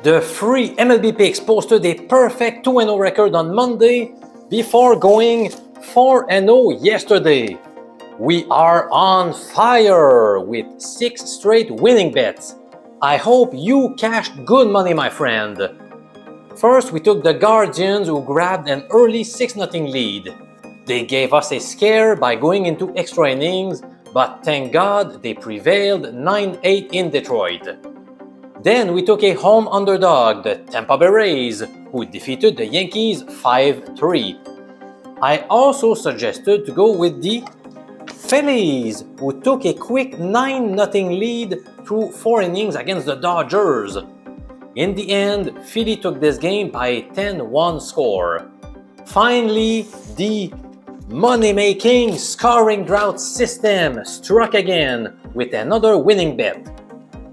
The free MLB picks posted a perfect 2-0 record on Monday before going 4-0 yesterday. We are on fire with 6 straight winning bets. I hope you cashed good money, my friend. First, we took the Guardians, who grabbed an early 6-0 lead. They gave us a scare by going into extra innings, but thank God they prevailed 9-8 in Detroit. Then we took a home underdog, the Tampa Bay Rays, who defeated the Yankees 5-3. I also suggested to go with the Phillies, who took a quick 9-0 lead through 4 innings against the Dodgers. In the end, Philly took this game by a 10-1 score. Finally, the money-making scoring drought system struck again with another winning bet.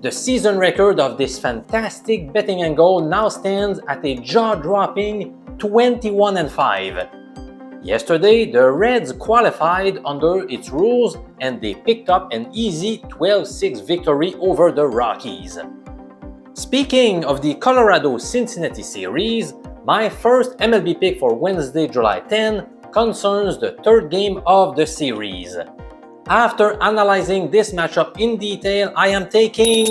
The season record of this fantastic betting angle now stands at a jaw-dropping 21-5. Yesterday, the Reds qualified under its rules and they picked up an easy 12-6 victory over the Rockies. Speaking of the Colorado-Cincinnati series, my first MLB pick for Wednesday, July 10 concerns the third game of the series. After analyzing this matchup in detail, I am taking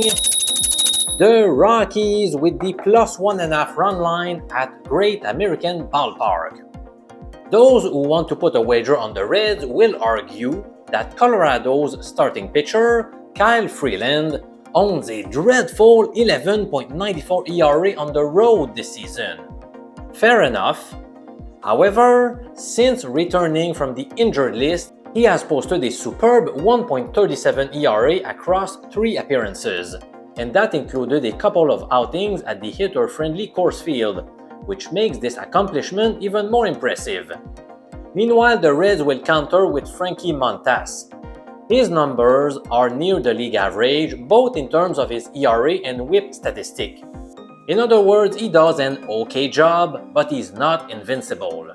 the Rockies with the +1.5 run line at Great American Ballpark. Those who want to put a wager on the Reds will argue that Colorado's starting pitcher, Kyle Freeland, owns a dreadful 11.94 ERA on the road this season. Fair enough. However, since returning from the injured list, he has posted a superb 1.37 ERA across 3 appearances, and that included a couple of outings at the hitter-friendly Coors Field, which makes this accomplishment even more impressive. Meanwhile, the Reds will counter with Frankie Montas. His numbers are near the league average, both in terms of his ERA and WHIP statistic. In other words, he does an okay job, but he's not invincible.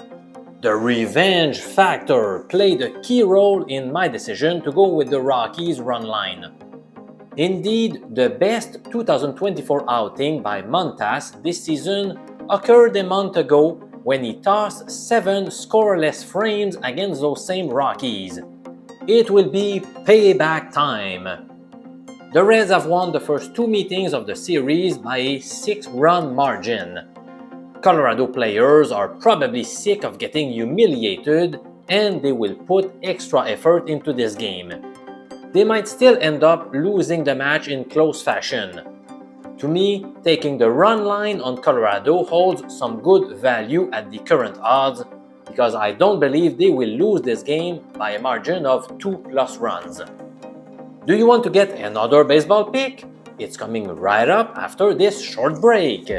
The revenge factor played a key role in my decision to go with the Rockies run line. Indeed, the best 2024 outing by Montas this season occurred a month ago when he tossed 7 scoreless frames against those same Rockies. It will be payback time. The Reds have won the first 2 meetings of the series by a 6-run margin. Colorado players are probably sick of getting humiliated and they will put extra effort into this game. They might still end up losing the match in close fashion. To me, taking the run line on Colorado holds some good value at the current odds because I don't believe they will lose this game by a margin of 2+ runs. Do you want to get another baseball pick? It's coming right up after this short break.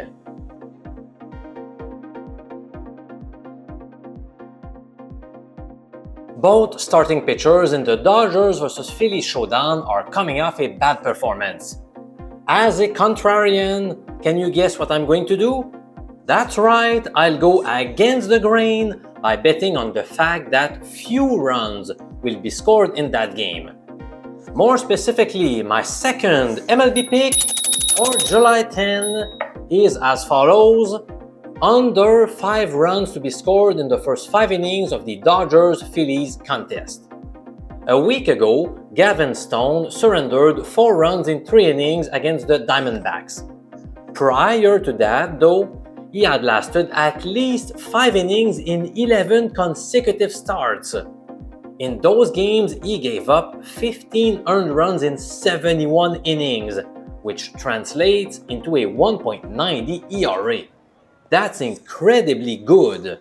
Both starting pitchers in the Dodgers vs. Phillies showdown are coming off a bad performance. As a contrarian, can you guess what I'm going to do? That's right, I'll go against the grain by betting on the fact that few runs will be scored in that game. More specifically, my second MLB pick for July 10 is as follows: under 5 runs to be scored in the first 5 innings of the Dodgers-Phillies contest. A week ago, Gavin Stone surrendered 4 runs in 3 innings against the Diamondbacks. Prior to that, though, he had lasted at least 5 innings in 11 consecutive starts. In those games, he gave up 15 earned runs in 71 innings, which translates into a 1.90 ERA. That's incredibly good.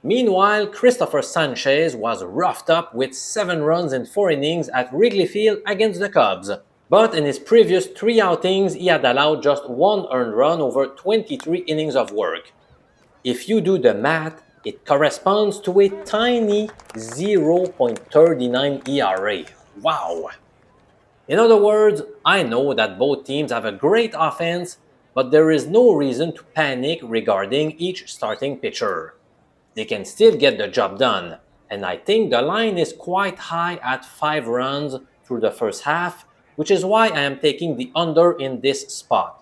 Meanwhile, Christopher Sanchez was roughed up with 7 runs in 4 innings at Wrigley Field against the Cubs. But in his previous 3 outings, he had allowed just 1 earned run over 23 innings of work. If you do the math, it corresponds to a tiny 0.39 ERA. Wow! In other words, I know that both teams have a great offense, but there is no reason to panic regarding each starting pitcher. They can still get the job done, and I think the line is quite high at 5 runs through the first half, which is why I am taking the under in this spot.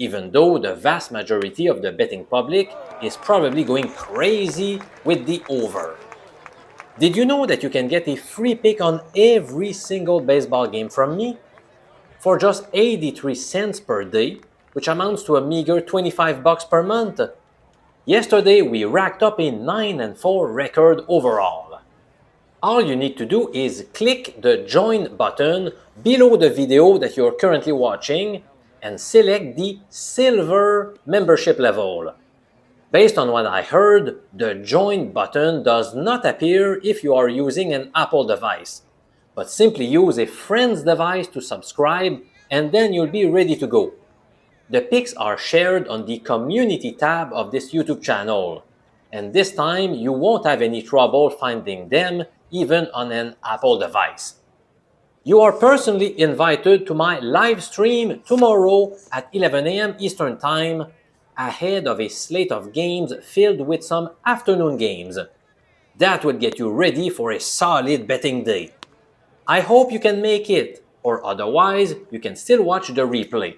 even though the vast majority of the betting public is probably going crazy with the over. Did you know that you can get a free pick on every single baseball game from me? For just 83 cents per day, which amounts to a meager $25 per month. Yesterday, we racked up a 9-4 record overall. All you need to do is click the Join button below the video that you're currently watching and select the Silver membership level. Based on what I heard, the Join button does not appear if you are using an Apple device, but simply use a friend's device to subscribe and then you'll be ready to go. The picks are shared on the Community tab of this YouTube channel, and this time you won't have any trouble finding them even on an Apple device. You are personally invited to my live stream tomorrow at 11 a.m. Eastern Time, ahead of a slate of games filled with some afternoon games. That will get you ready for a solid betting day. I hope you can make it, or otherwise you can still watch the replay.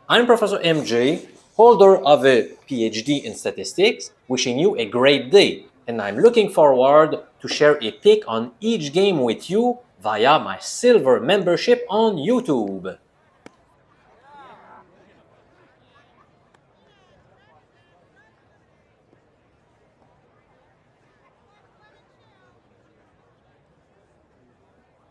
I'm Professor MJ, holder of a PhD in statistics, wishing you a great day, and I'm looking forward to share a pick on each game with you via my Silver membership on YouTube.